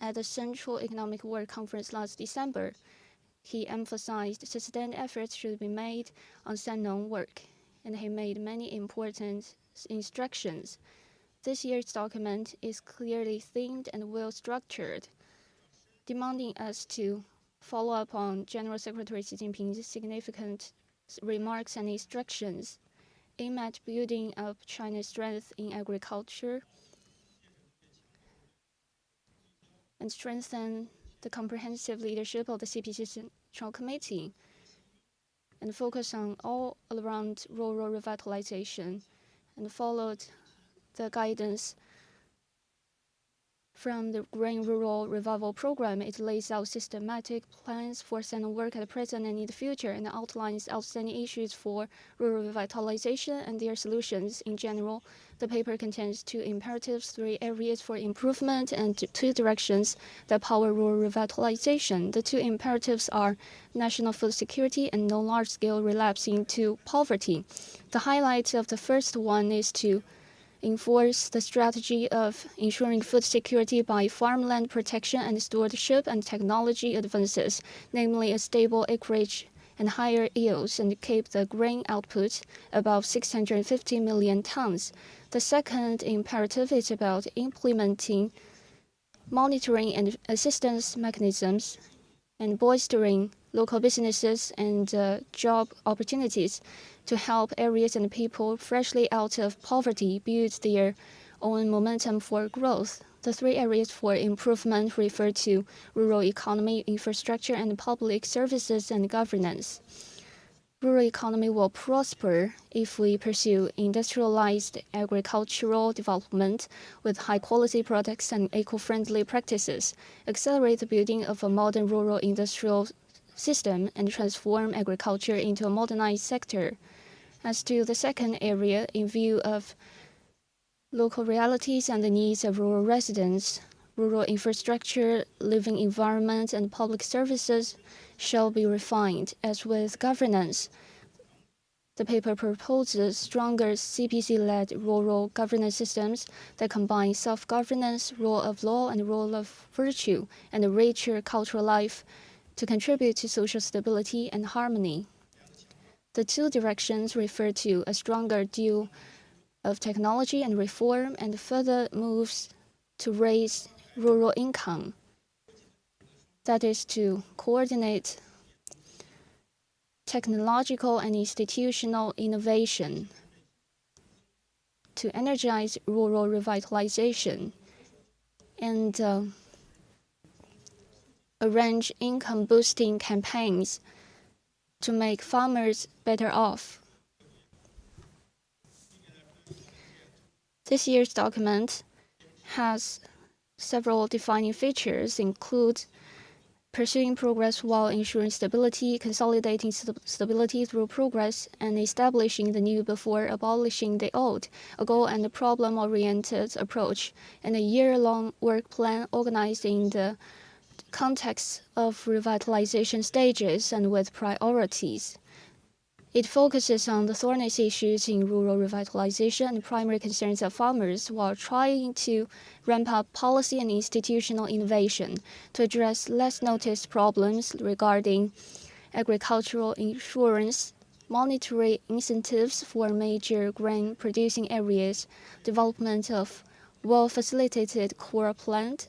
At the Central Economic Work Conference last December, he emphasized sustained efforts should be made on stand-alone work, and he made many important instructions. This year's document is clearly themed and well-structured, demanding us to follow up on General Secretary Xi Jinping's significant remarks and instructions aimed at building up China's strength in agriculture and strengthen the comprehensive leadership of the CPC Central Committee and focus on all-around rural revitalization and followed the guidance from the Green Rural Revival Program. It lays out systematic plans for stand-alone work at the present and in the future and outlines outstanding issues for rural revitalization and their solutions. In general, the paper contains 2 imperatives, 3 areas for improvement, and 2 directions that power rural revitalization. The 2 imperatives are national food security and no large-scale relapse into poverty. The highlight of the first one is to enforce the strategy of ensuring food security by farmland protection and stewardship and technology advances, namely a stable acreage and higher yields, and keep the grain output above 650 million tons. The second imperative is about implementing monitoring and assistance mechanisms and bolstering local businesses and job opportunities to help areas and people freshly out of poverty build their own momentum for growth. The 3 areas for improvement refer to rural economy, infrastructure, and public services and governance. Rural economy will prosper if we pursue industrialized agricultural development with high-quality products and eco-friendly practices, accelerate the building of a modern rural industrial system, and transform agriculture into a modernized sector. As to the second area, in view of local realities and the needs of rural residents, rural infrastructure, living environment, and public services shall be refined. As with governance, the paper proposes stronger CPC-led rural governance systems that combine self-governance, rule of law, and rule of virtue, and a richer cultural life to contribute to social stability and harmony. The 2 directions refer to a stronger deal of technology and reform and further moves to raise rural income. That is to coordinate technological and institutional innovation, to energize rural revitalization, and arrange income-boosting campaigns to make farmers better off. This year's document has several defining features, include pursuing progress while ensuring stability, consolidating stability through progress, and establishing the new before abolishing the old, a goal and a problem-oriented approach, and a year-long work plan organized in the context of revitalization stages and with priorities. It focuses on the thorniest issues in rural revitalization and primary concerns of farmers while trying to ramp up policy and institutional innovation to address less noticed problems regarding agricultural insurance, monetary incentives for major grain-producing areas, development of well-facilitated core plant,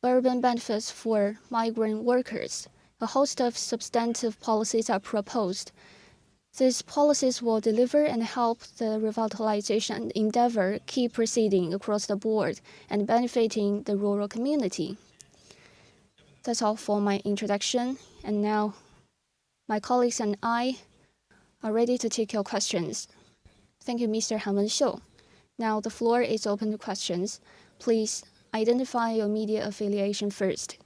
urban benefits for migrant workers. A host of substantive policies are proposed. These policies will deliver and help the revitalization endeavor keep proceeding across the board and benefiting the rural community. That's all for my introduction, and now my colleagues and I are ready to take your questions. Thank you, Mr. Han Wenxiu. Now the floor is open to questions. Please identify your media affiliation first.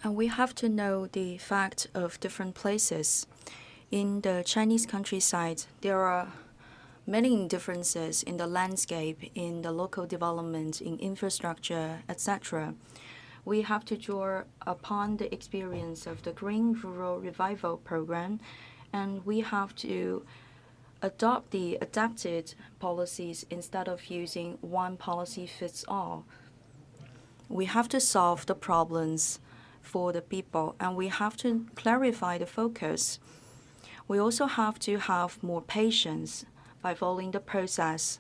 And we have to know the fact of different places. In the Chinese countryside, there are many differences in the landscape, in the local development, in infrastructure, etc. We have to draw upon the experience of the Green Rural Revival Program, and we have to adopt the adapted policies instead of using one policy fits all. We have to solve the problems for the people, and we have to clarify the focus. We also have to have more patience by following the process.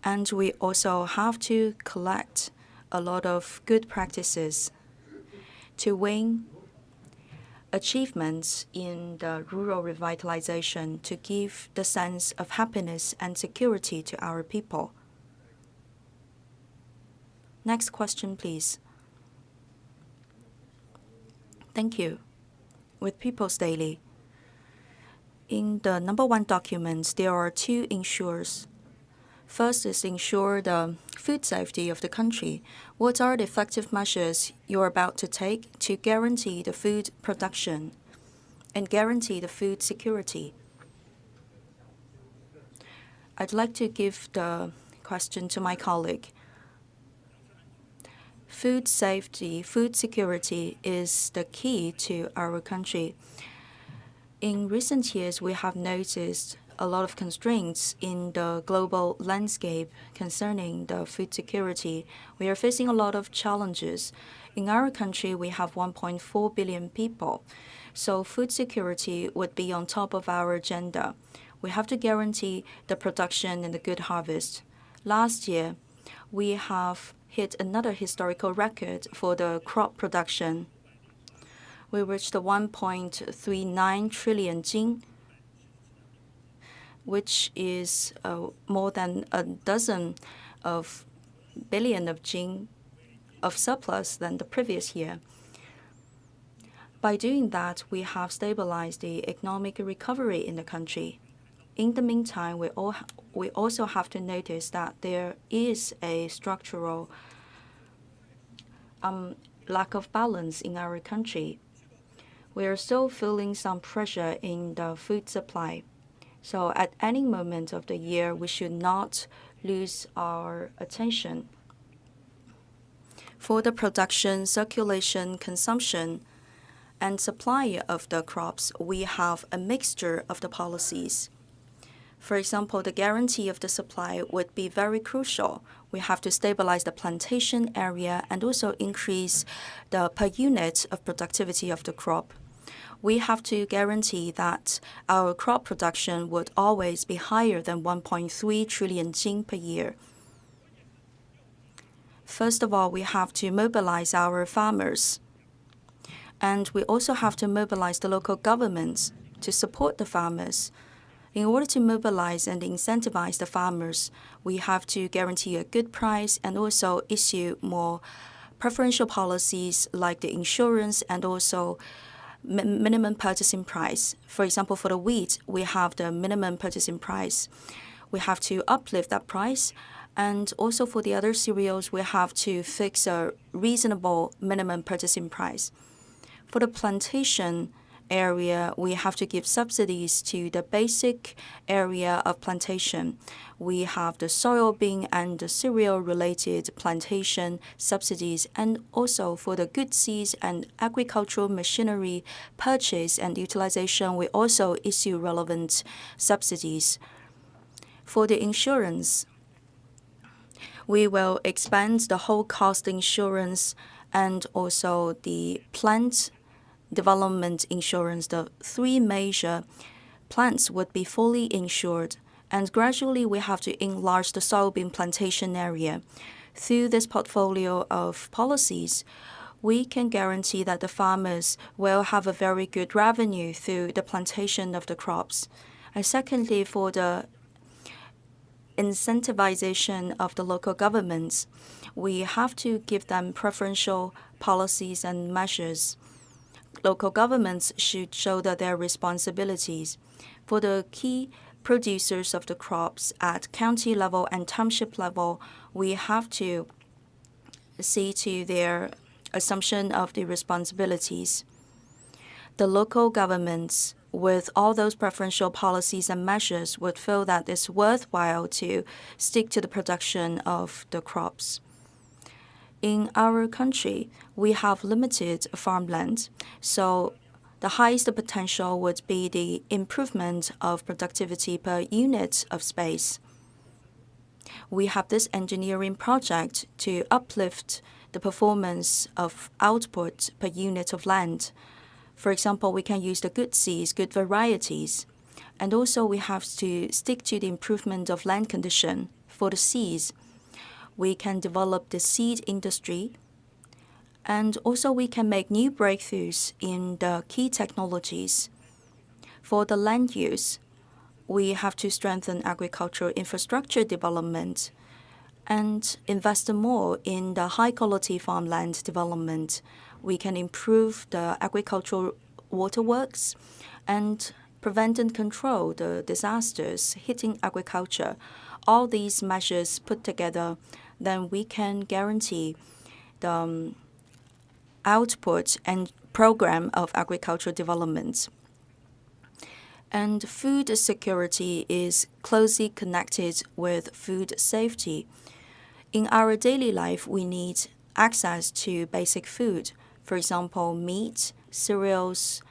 And we also have to collect a lot of good practices to win achievements in the rural revitalization to give the sense of happiness and security to our people. Next question, please. Thank you. With People's Daily. In the number 1 document, there are 2 ensures. First is ensure the food safety of the country. What are the effective measures you're about to take to guarantee the food production and guarantee the food security? I'd like to give the question to my colleague. Food safety, food security is the key to our country. In recent years, we have noticed a lot of constraints in the global landscape concerning the food security. We are facing a lot of challenges. In our country, we have 1.4 billion people, so food security would be on top of our agenda. We have to guarantee the production and the good harvest. Last year, we have hit another historical record for the crop production. We reached 1.39 trillion jing, which is more than a dozen of billion of jing of surplus than the previous year. By doing that, we have stabilized the economic recovery in the country. In the meantime, we also have to notice that there is a structural lack of balance in our country. We are still feeling some pressure in the food supply. So at any moment of the year, we should not lose our attention. For the production, circulation, consumption, and supply of the crops, we have a mixture of the policies. For example, the guarantee of the supply would be very crucial. We have to stabilize the plantation area and also increase the per unit of productivity of the crop. We have to guarantee that our crop production would always be higher than 1.3 trillion jing per year. First of all, we have to mobilize our farmers. And we also have to mobilize the local governments to support the farmers. In order to mobilize and incentivize the farmers, we have to guarantee a good price and also issue more preferential policies like the insurance and also minimum purchasing price. For example, for the wheat, we have the minimum purchasing price. We have to uplift that price. And also for the other cereals, we have to fix a reasonable minimum purchasing price. For the plantation area, we have to give subsidies to the basic area of plantation. We have the soybean and the cereal-related plantation subsidies, and also for the good seeds and agricultural machinery purchase and utilization, we also issue relevant subsidies. For the insurance, we will expand the whole cost insurance and also the plant development insurance. The 3 major plants would be fully insured, and gradually we have to enlarge the soybean plantation area. Through this portfolio of policies, we can guarantee that the farmers will have a very good revenue through the plantation of the crops. And secondly, for the incentivization of the local governments, we have to give them preferential policies and measures. Local governments should shoulder their responsibilities. For the key producers of the crops at county level and township level, we have to see to their assumption of the responsibilities. The local governments, with all those preferential policies and measures, would feel that it's worthwhile to stick to the production of the crops. In our country, we have limited farmland, so the highest potential would be the improvement of productivity per unit of space. We have this engineering project to uplift the performance of output per unit of land. For example, we can use the good seeds, good varieties, and also we have to stick to the improvement of land condition for the seeds. We can develop the seed industry, and also we can make new breakthroughs in the key technologies. For the land use, we have to strengthen agricultural infrastructure development and invest more in the high-quality farmland development. We can improve the agricultural waterworks and prevent and control the disasters hitting agriculture. All these measures put together, then we can guarantee the output and program of agricultural development. And food security is closely connected with food safety. In our daily life, we need access to basic food, for example, meat, cereals,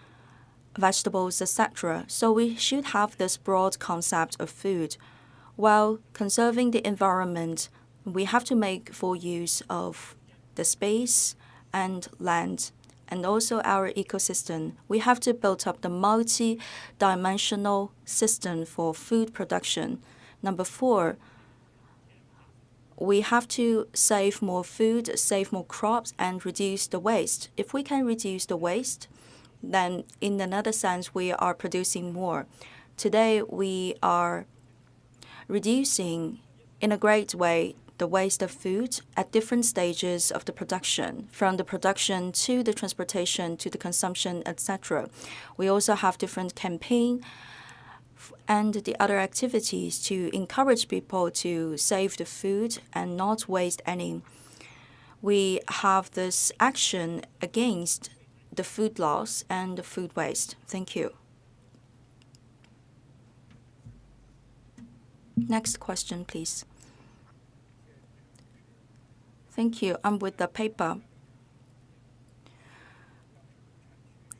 vegetables, etc. So we should have this broad concept of food. While conserving the environment, we have to make full use of the space and land, and also our ecosystem. We have to build up the multi-dimensional system for food production. Number 4, we have to save more food, save more crops, and reduce the waste. If we can reduce the waste, then in another sense, we are producing more. Today, we are reducing in a great way the waste of food at different stages of the production, from the production to the transportation to the consumption, etc. We also have different campaigns and the other activities to encourage people to save the food and not waste any. We have this action against the food loss and the food waste. Thank you. Next question, please. Thank you. I'm with the paper.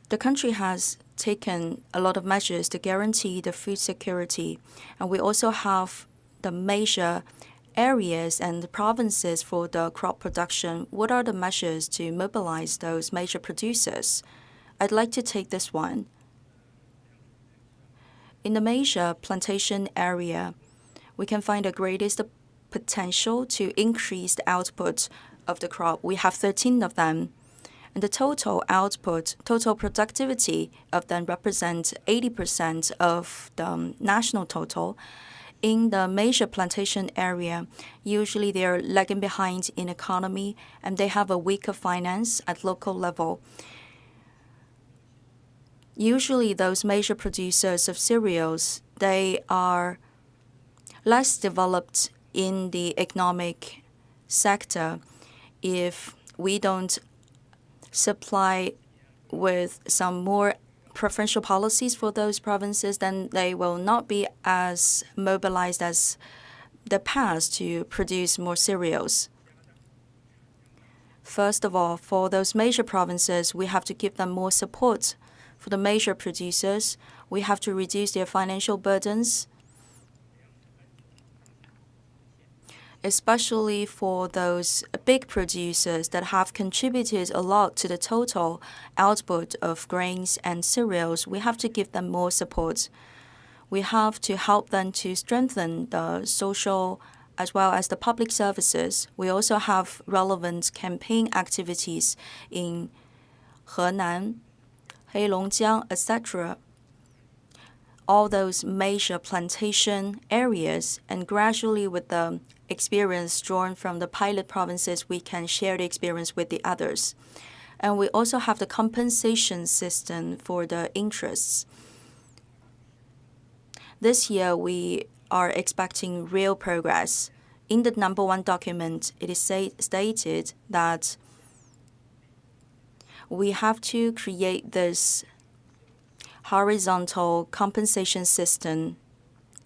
The country has taken a lot of measures to guarantee the food security, and we also have the major areas and the provinces for the crop production. What are the measures to mobilize those major producers? I'd like to take this one. In the major plantation area, we can find the greatest potential to increase the output of the crop. We have 13 of them. And the total output, total productivity of them represents 80% of the national total. In the major plantation area, usually they are lagging behind in economy and they have a weaker finance at local level. Usually those major producers of cereals, they are less developed in the economic sector. If we don't supply with some more preferential policies for those provinces, then they will not be as mobilized as the past to produce more cereals. First of all, for those major provinces, we have to give them more support. For the major producers, we have to reduce their financial burdens, especially for those big producers that have contributed a lot to the total output of grains and cereals. We have to give them more support. We have to help them to strengthen the social as well as the public services. We also have relevant campaign activities in Henan, Heilongjiang, etc. All those major plantation areas, and gradually with the experience drawn from the pilot provinces, we can share the experience with the others. And we also have the compensation system for the interests. This year, we are expecting real progress. In the number 1 document, it is stated that we have to create this horizontal compensation system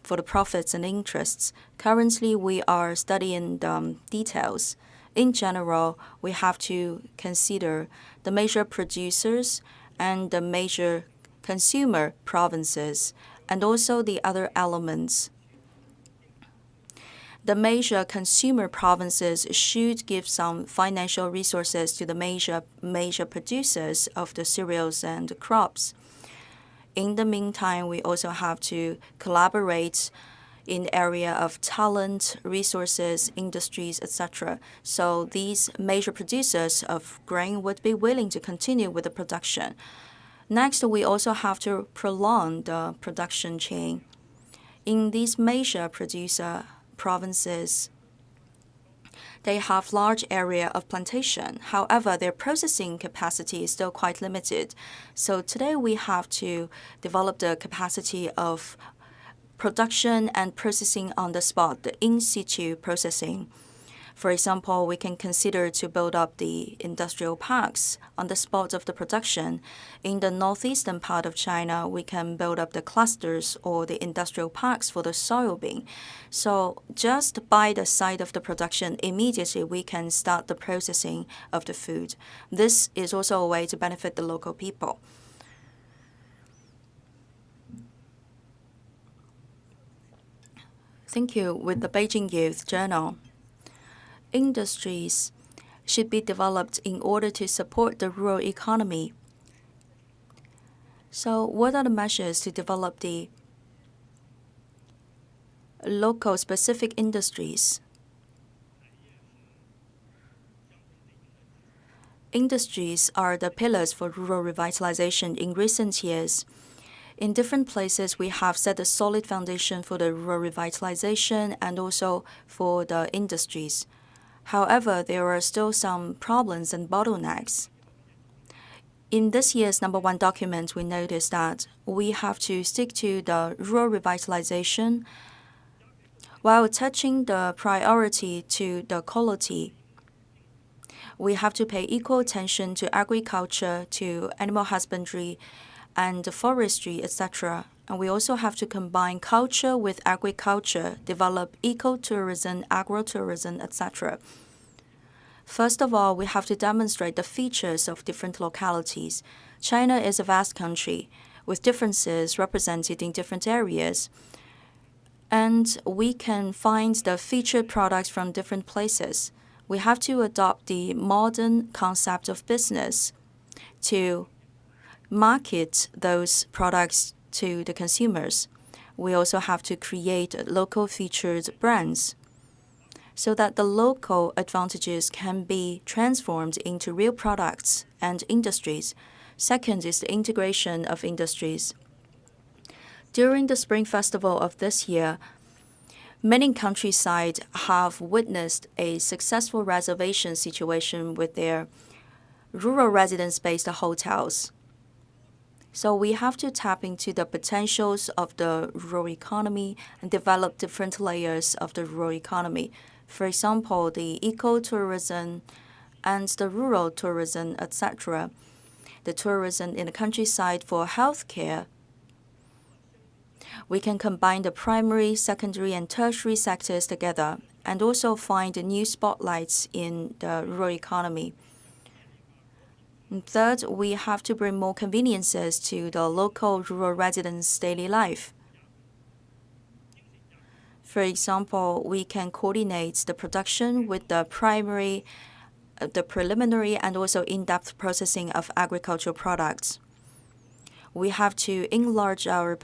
for the profits and interests. Currently, we are studying the details. In general, we have to consider the major producers and the major consumer provinces, and also the other elements. The major consumer provinces should give some financial resources to the major producers of the cereals and crops. In the meantime, we also have to collaborate in the area of talent, resources, industries, etc. So these major producers of grain would be willing to continue with the production. Next, we also have to prolong the production chain. In these major producer provinces, they have large area of plantation. However, their processing capacity is still quite limited. So today we have to develop the capacity of production and processing on the spot, the in situ processing. For example, we can consider to build up the industrial parks on the spot of the production. In the northeastern part of China, we can build up the clusters or the industrial parks for the soybean. So just by the site of the production, immediately we can start the processing of the food. This is also a way to benefit the local people. Thank you. With the Beijing Youth Journal, industries should be developed in order to support the rural economy. So what are the measures to develop the local specific industries? Industries are the pillars for rural revitalization in recent years. In different places, we have set a solid foundation for the rural revitalization and also for the industries. However, there are still some problems and bottlenecks. In this year's #1 document, we noticed that we have to stick to the rural revitalization while touching the priority to the quality. We have to pay equal attention to agriculture, to animal husbandry, and forestry, etc. And we also have to combine culture with agriculture, develop ecotourism, agrotourism, etc. First of all, we have to demonstrate the features of different localities. China is a vast country with differences represented in different areas. And we can find the featured products from different places. We have to adopt the modern concept of business to market those products to the consumers. We also have to create local featured brands so that the local advantages can be transformed into real products and industries. Second is the integration of industries. During the Spring Festival of this year, many countryside have witnessed a successful reservation situation with their rural residence-based hotels. So we have to tap into the potentials of the rural economy and develop different layers of the rural economy. For example, the ecotourism and the rural tourism, etc. The tourism in the countryside for healthcare. We can combine the primary, secondary, and tertiary sectors together and also find new spotlights in the rural economy. And third, we have to bring more conveniences to the local rural residents' daily life. For example, we can coordinate the production with the preliminary and also in-depth processing of agricultural products. We have to enlarge our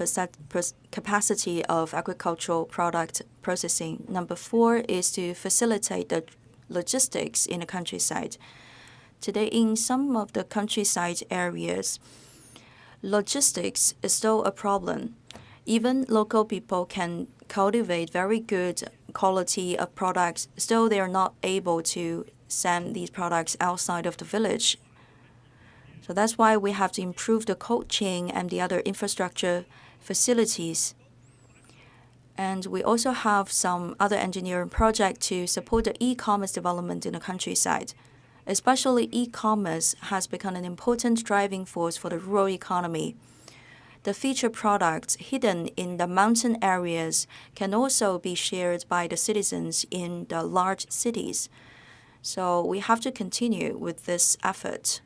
capacity of agricultural product processing. Number 4 is to facilitate the logistics in the countryside. Today, in some of the countryside areas, logistics is still a problem. Even local people can cultivate very good quality of products, still they are not able to send these products outside of the village. So that's why we have to improve the cold chain and the other infrastructure facilities. And we also have some other engineering projects to support the e-commerce development in the countryside. Especially e-commerce has become an important driving force for the rural economy. The featured products hidden in the mountain areas can also be shared by the citizens in the large cities. So we have to continue with this effort.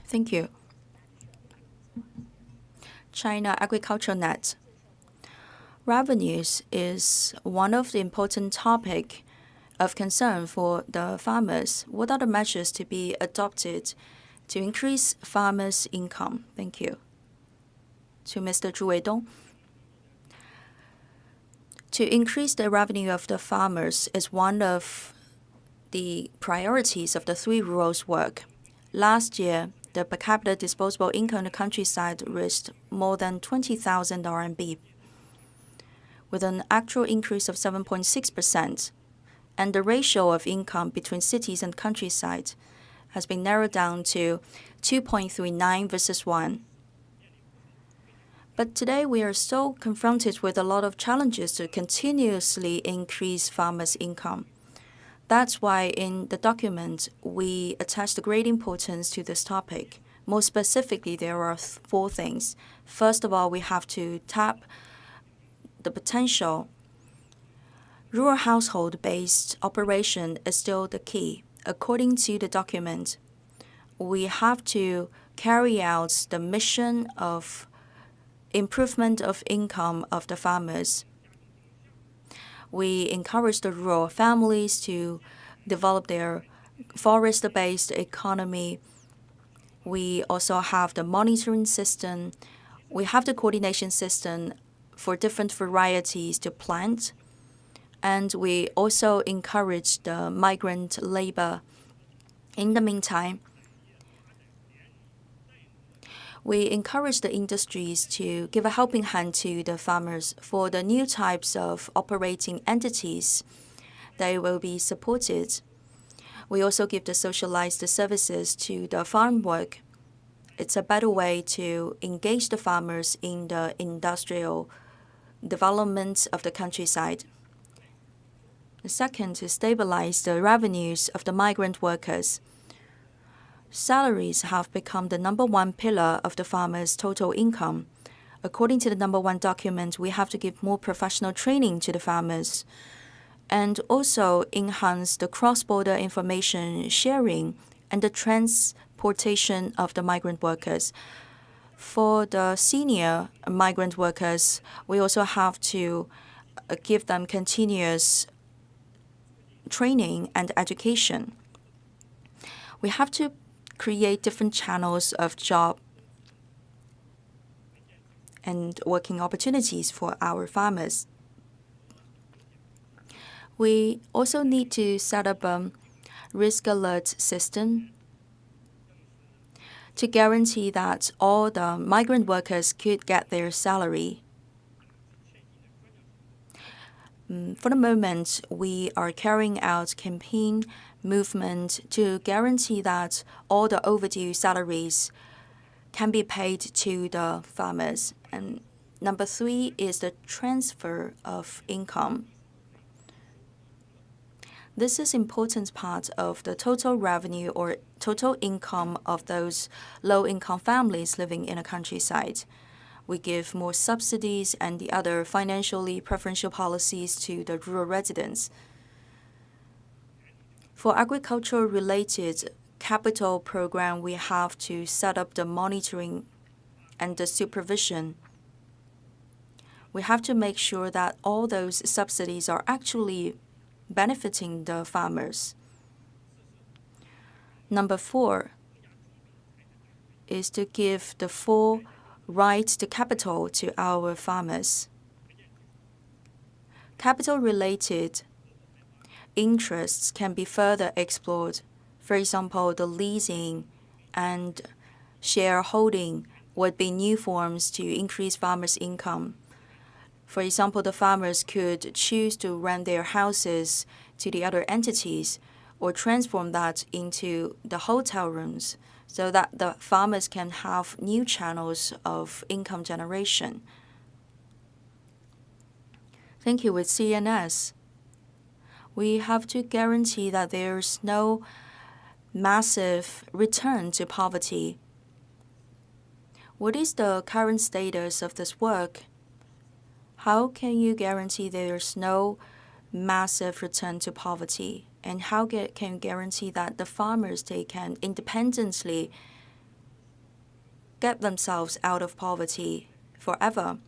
Thank you. China Agriculture Net. Revenues is one of the important topics of concern for the farmers. What are the measures to be adopted to increase farmers' income? Thank you. To Mr. Zhu Weidong. To increase the revenue of the farmers is one of the priorities of the Three Rules work. Last year, the per capita disposable income in the countryside reached more than 20,000 RMB, with an actual increase of 7.6%. And the ratio of income between cities and countryside has been narrowed down to 2.39 versus 1. But today we are still confronted with a lot of challenges to continuously increase farmers' income. That's why in the document we attach the great importance to this topic. More specifically, there are 4 things. First of all, we have to tap the potential. Rural household-based operation is still the key. According to the document, we have to carry out the mission of improvement of income of the farmers. We encourage the rural families to develop their forest-based economy. We also have the monitoring system. We have the coordination system for different varieties to plant. And we also encourage the migrant labor. In the meantime, we encourage the industries to give a helping hand to the farmers for the new types of operating entities. They will be supported. We also give the socialized services to the farm work. It's a better way to engage the farmers in the industrial development of the countryside. The second, to stabilize the revenues of the migrant workers. Salaries have become the number 1 pillar of the farmers' total income. According to the number 1 document, we have to give more professional training to the farmers and also enhance the cross-border information sharing and the transportation of the migrant workers. For the senior migrant workers, we also have to give them continuous training and education. We have to create different channels of job and working opportunities for our farmers. We also need to set up a risk alert system to guarantee that all the migrant workers could get their salary. For the moment, we are carrying out campaign movement to guarantee that all the overdue salaries can be paid to the farmers. And number 3 is the transfer of income. This is an important part of the total revenue or total income of those low-income families living in a countryside. We give more subsidies and the other financially preferential policies to the rural residents. For agriculture-related capital program, we have to set up the monitoring and the supervision. We have to make sure that all those subsidies are actually benefiting the farmers. Number 4 is to give the full right to capital to our farmers. Capital-related interests can be further explored. For example, the leasing and shareholding would be new forms to increase farmers' income. For example, the farmers could choose to rent their houses to the other entities or transform that into the hotel rooms so that the farmers can have new channels of income generation. Thank you. With CNS, we have to guarantee that there's no massive return to poverty. What is the current status of this work? How can you guarantee there's no massive return to poverty? And how can you guarantee that the farmers, they can independently get themselves out of poverty forever?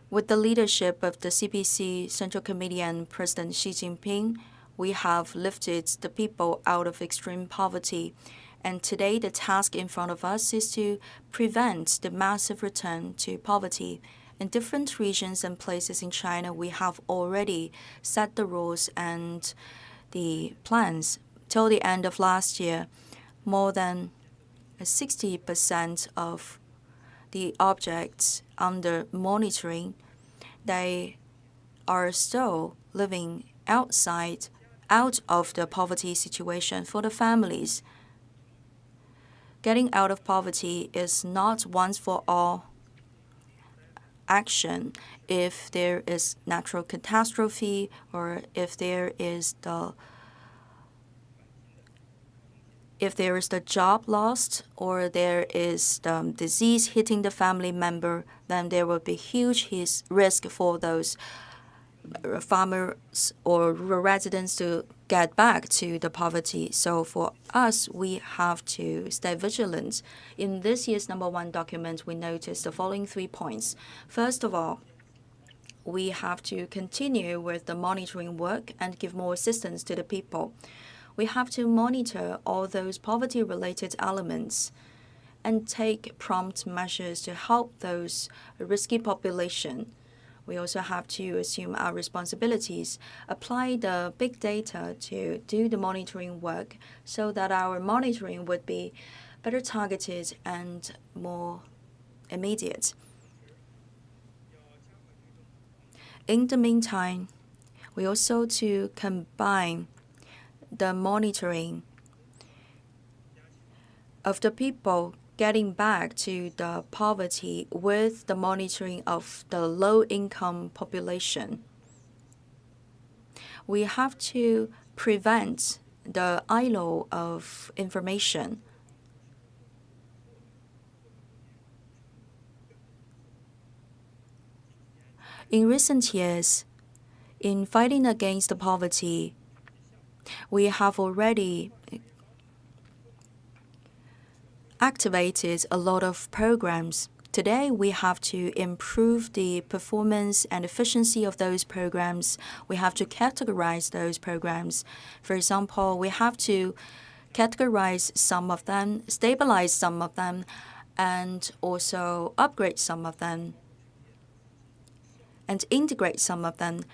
With the leadership of the CPC Central Committee and President Xi Jinping, we have lifted the people out of extreme poverty. And today, the task in front of us is to prevent the massive return to poverty. In different regions and places in China, we have already set the rules and the plans. Till the end of last year, more than 60% of the objects under monitoring, they are still living out of the poverty situation. For the families, getting out of poverty is not once for all action. If there is natural catastrophe, or if there is the job lost, or there is the disease hitting the family member, then there will be huge risk for those farmers or rural residents to get back to the poverty. So for us, we have to stay vigilant. In this year's #1 document, we noticed the following 3 points. First of all, we have to continue with the monitoring work and give more assistance to the people. We have to monitor all those poverty-related elements and take prompt measures to help those risky population. We also have to assume our responsibilities, apply the big data to do the monitoring work so that our monitoring would be better targeted and more immediate. In the meantime, we also to combine the monitoring of the people getting back to the poverty with the monitoring of the low-income population. We have to prevent the ILO of information. In recent years, in fighting against the poverty, we have already activated a lot of programs. Today, we have to improve the performance and efficiency of those programs. We have to categorize those programs. For example, we have to categorize some of them, stabilize some of them, and also upgrade some of them, and integrate some of them,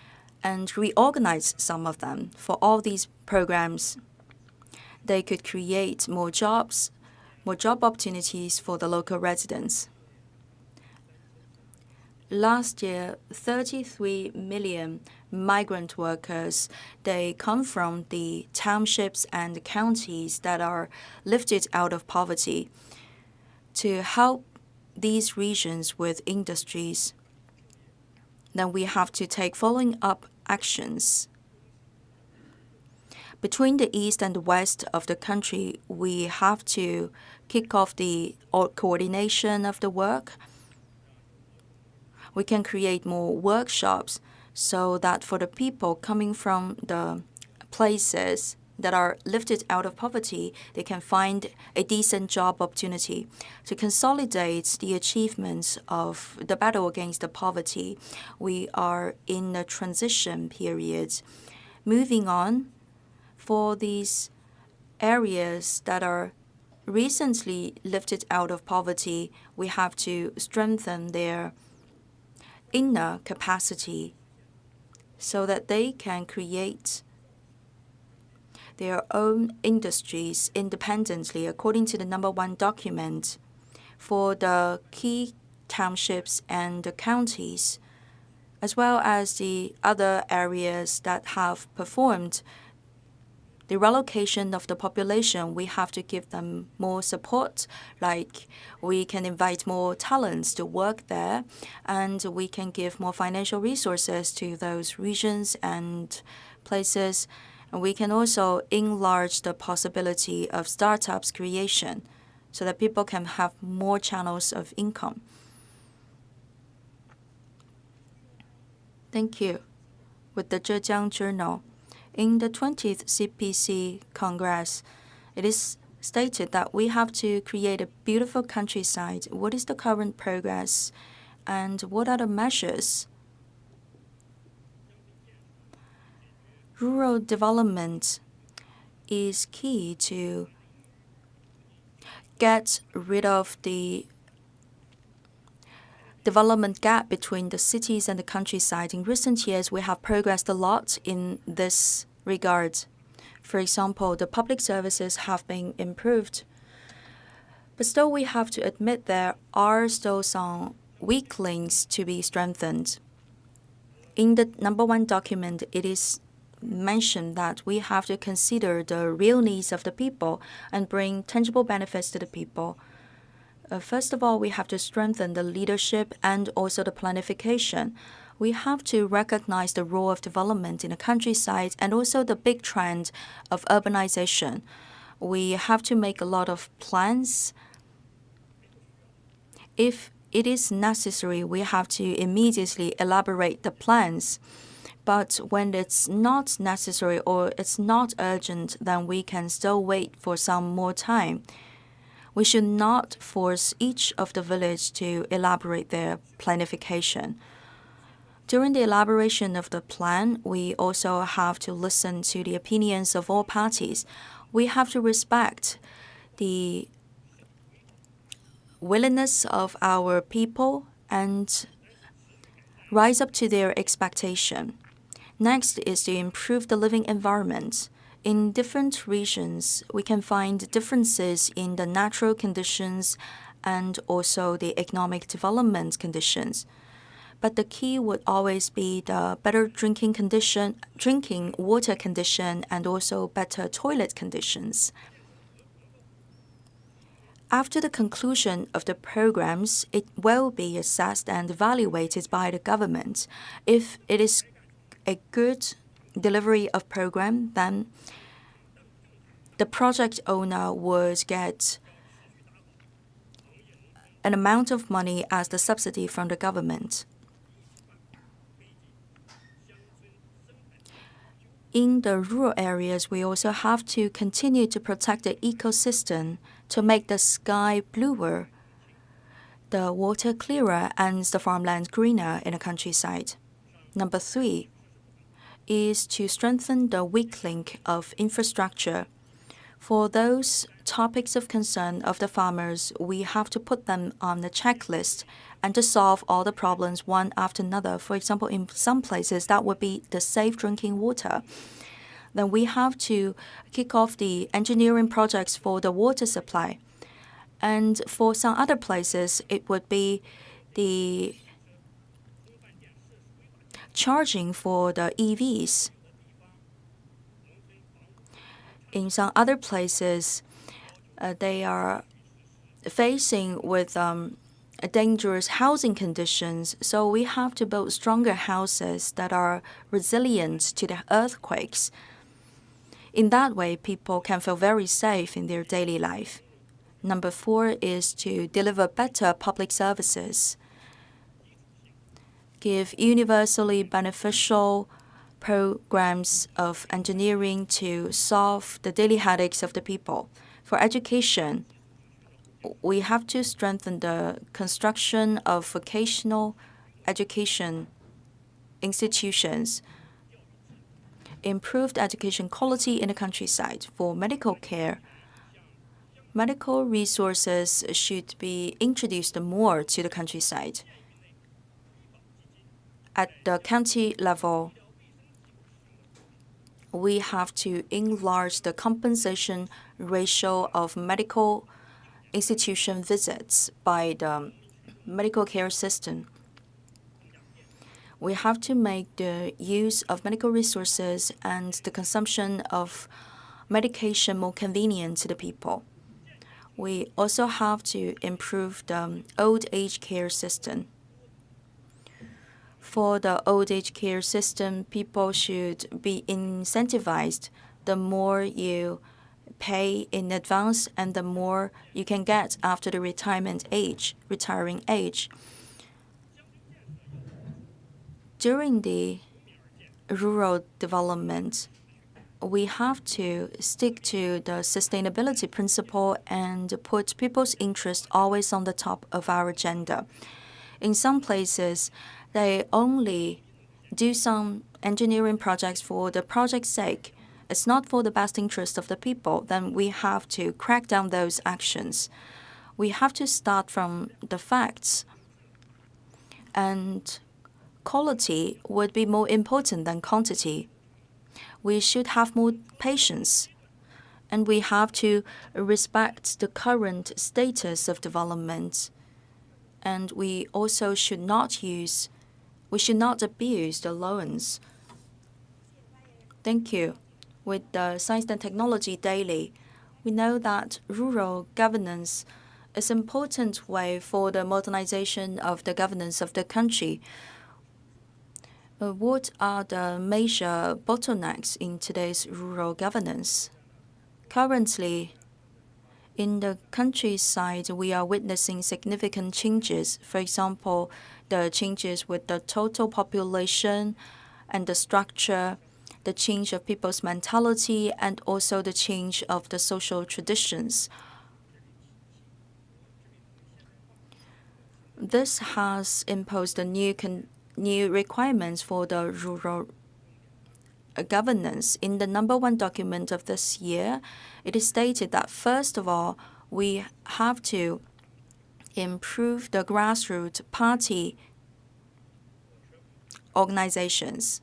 and reorganize some of them. For all these programs, they could create more job opportunities for the local residents. Last year, 33 million migrant workers, they come from the townships and counties that are lifted out of poverty. To help these regions with industries, then we have to take following up actions. Between the east and the west of the country, we have to kick off the coordination of the work. We can create more workshops so that for the people coming from the places that are lifted out of poverty, they can find a decent job opportunity. To consolidate the achievements of the battle against the poverty, we are in a transition period. Moving on, for these areas that are recently lifted out of poverty, we have to strengthen their inner capacity so that they can create their own industries independently according to the #1 document. For the key townships and the counties, as well as the other areas that have performed the relocation of the population, we have to give them more support. Like we can invite more talents to work there, and we can give more financial resources to those regions and places. And we can also enlarge the possibility of startups creation so that people can have more channels of income. Thank you. With the Zhejiang Journal, in the 20th CPC Congress, it is stated that we have to create a beautiful countryside. What is the current progress, and what are the measures? Rural development is key to get rid of the development gap between the cities and the countryside. In recent years, we have progressed a lot in this regard. For example, the public services have been improved. But still, we have to admit there are still some weak links to be strengthened. In the #1 document, it is mentioned that we have to consider the real needs of the people and bring tangible benefits to the people. First of all, we have to strengthen the leadership and also the planification. We have to recognize the role of development in the countryside and also the big trend of urbanization. We have to make a lot of plans. If it is necessary, we have to immediately elaborate the plans. But when it's not necessary or it's not urgent, then we can still wait for some more time. We should not force each of the village to elaborate their planification. During the elaboration of the plan, we also have to listen to the opinions of all parties. We have to respect the willingness of our people and rise up to their expectation. Next is to improve the living environment. In different regions, we can find differences in the natural conditions and also the economic development conditions. But the key would always be the better drinking water condition, and also better toilet conditions. After the conclusion of the programs, it will be assessed and evaluated by the government. If it is a good delivery of program, then the project owner would get an amount of money as the subsidy from the government. In the rural areas, we also have to continue to protect the ecosystem to make the sky bluer, the water clearer, and the farmland greener in the countryside. Number 3 is to strengthen the weak link of infrastructure. For those topics of concern of the farmers, we have to put them on the checklist and to solve all the problems one after another. For example, in some places, that would be the safe drinking water. Then we have to kick off the engineering projects for the water supply. And for some other places, it would be the charging for the EVs. In some other places, they are facing with dangerous housing conditions, so we have to build stronger houses that are resilient to the earthquakes. In that way, people can feel very safe in their daily life. Number 4 is to deliver better public services, give universally beneficial programs of engineering to solve the daily headaches of the people. For education, we have to strengthen the construction of vocational education institutions, improved education quality in the countryside. For medical care, medical resources should be introduced more to the countryside. At the county level, we have to enlarge the compensation ratio of medical institution visits by the medical care system. We have to make the use of medical resources and the consumption of medication more convenient to the people. We also have to improve the old age care system. For the old age care system, people should be incentivized. The more you pay in advance and the more you can get after the retiring age. During the rural development, we have to stick to the sustainability principle and put people's interest always on the top of our agenda. In some places, they only do some engineering projects for the project's sake. It's not for the best interest of the people. Then we have to crack down those actions. We have to start from the facts. And quality would be more important than quantity. We should have more patience. And we have to respect the current status of development. And we also should not abuse the loans. Thank you. With the Science and Technology Daily, we know that rural governance is an important way for the modernization of the governance of the country. What are the major bottlenecks in today's rural governance? Currently, in the countryside, we are witnessing significant changes. For example, the changes with the total population and the structure, the change of people's mentality, and also the change of the social traditions. This has imposed a new requirements for the rural governance. In the #1 document of this year, it is stated that first of all, we have to improve the grassroots party organizations.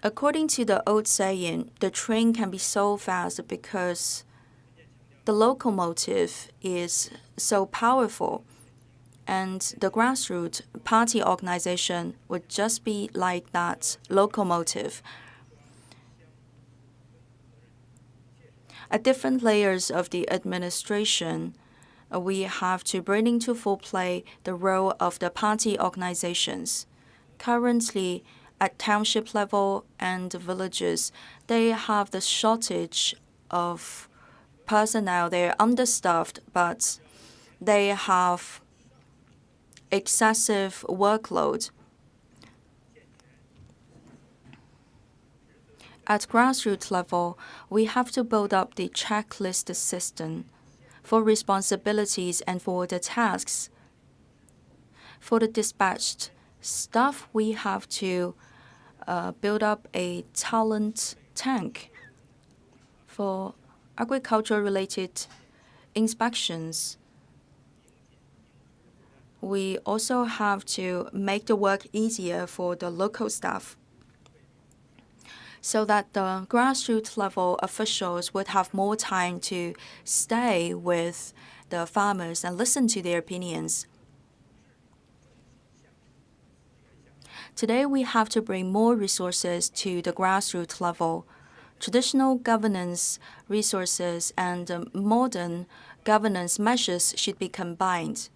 According to the old saying, the train can be so fast because the locomotive is so powerful, and the grassroots party organization would just be like that locomotive. At different layers of the administration, we have to bring into full play the role of the party organizations. Currently, at township level and villages, they have the shortage of personnel. They're understaffed, but they have excessive workload. At grassroots level, we have to build up the checklist system for responsibilities and for the tasks. For the dispatched staff, we have to build up a talent tank for agriculture-related inspections. We also have to make the work easier for the local staff so that the grassroots level officials would have more time to stay with the farmers and listen to their opinions. Today, we have to bring more resources to the grassroots level. Traditional governance resources and modern governance measures should be combined.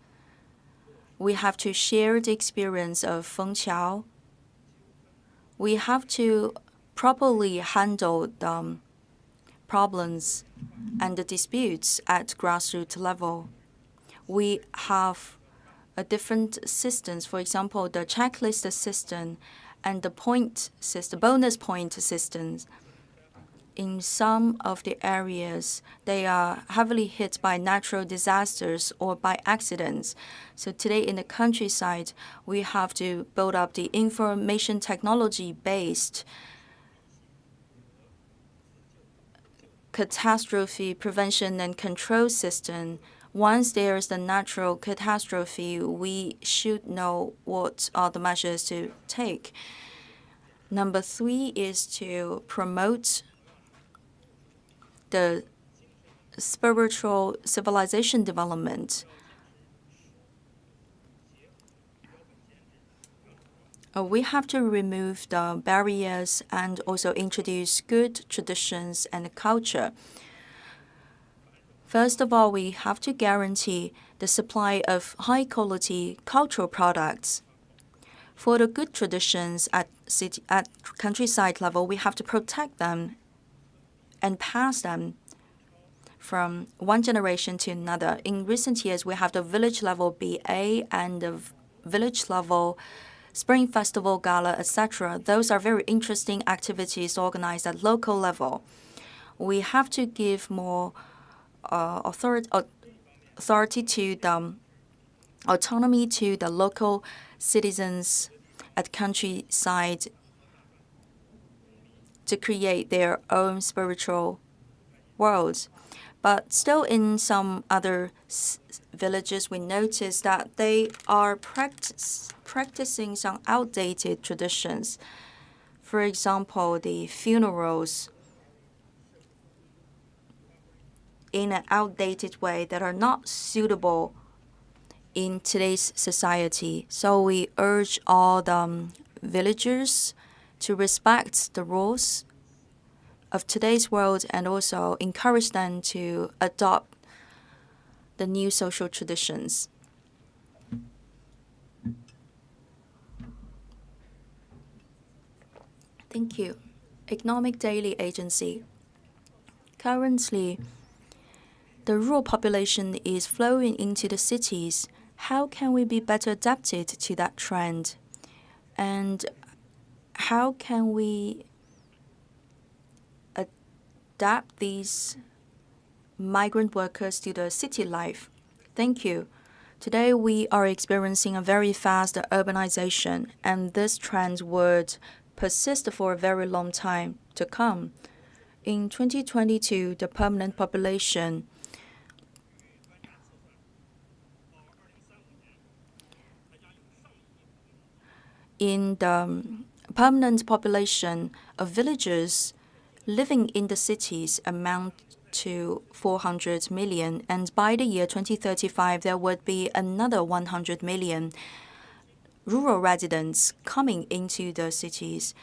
We have to share the experience of Fengqiao. We have to properly handle the problems and the disputes at grassroots level. We have different systems, for example, the checklist system and the point system, bonus point systems. In some of the areas, they are heavily hit by natural disasters or by accidents. So today in the countryside, we have to build up the information technology-based catastrophe prevention and control system. Once there is the natural catastrophe, we should know what are the measures to take. Number 3 is to promote the spiritual civilization development. we have to remove the barriers and also introduce good traditions and culture. First of all, we have to guarantee the supply of high-quality cultural products. For the good traditions at countryside level, we have to protect them and pass them from one generation to another. In recent years, we have the village level BA and the village level Spring Festival Gala, etc. Those are very interesting activities organized at local level. We have to give more authority to the autonomy to the local citizens at countryside to create their own spiritual worlds. But still, in some other villages, we notice that they are practicing some outdated traditions. For example, the funerals in an outdated way that are not suitable in today's society. So we urge all the villagers to respect the rules of today's world and also encourage them to adopt the new social traditions. Thank you. Economic Daily Agency. Currently, the rural population is flowing into the cities. How can we be better adapted to that trend? And how can we adapt these migrant workers to the city life? Thank you. Today, we are experiencing a very fast urbanization, and this trend would persist for a very long time to come. In 2022, the permanent population of villagers living in the cities amount to 400 million, and by the year 2035, there would be another 100 million rural residents coming into the cities.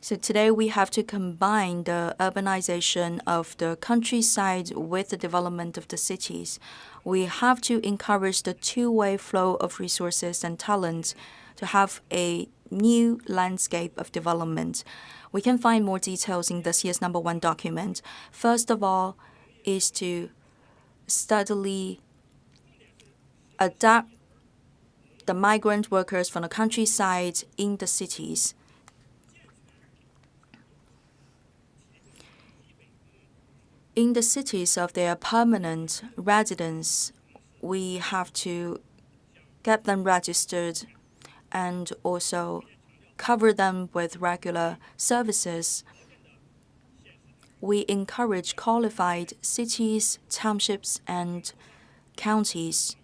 So today we have to combine the urbanization of the countryside with the development of the cities. We have to encourage the two-way flow of resources and talent to have a new landscape of development. We can find more details in this year's #1 document. First of all is to steadily adapt the migrant workers from the countryside in the cities. In the cities of their permanent residence, we have to get them registered and also cover them with regular services. We encourage qualified cities, townships, and counties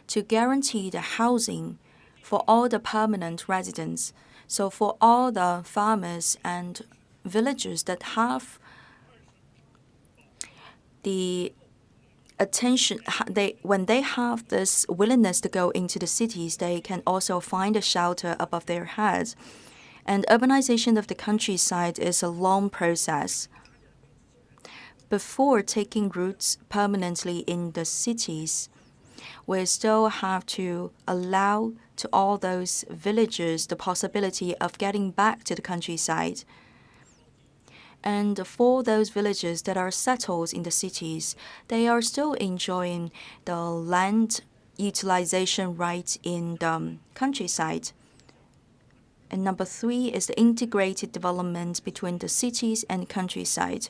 to guarantee the housing for all the permanent residents. So for all the farmers and villagers that have the attention, when they have this willingness to go into the cities, they can also find a shelter above their heads. And urbanization of the countryside is a long process. Before taking roots permanently in the cities, we still have to allow to all those villagers the possibility of getting back to the countryside. And for those villages that are settled in the cities, they are still enjoying the land utilization rights in the countryside. And #3 is the integrated development between the cities and countryside.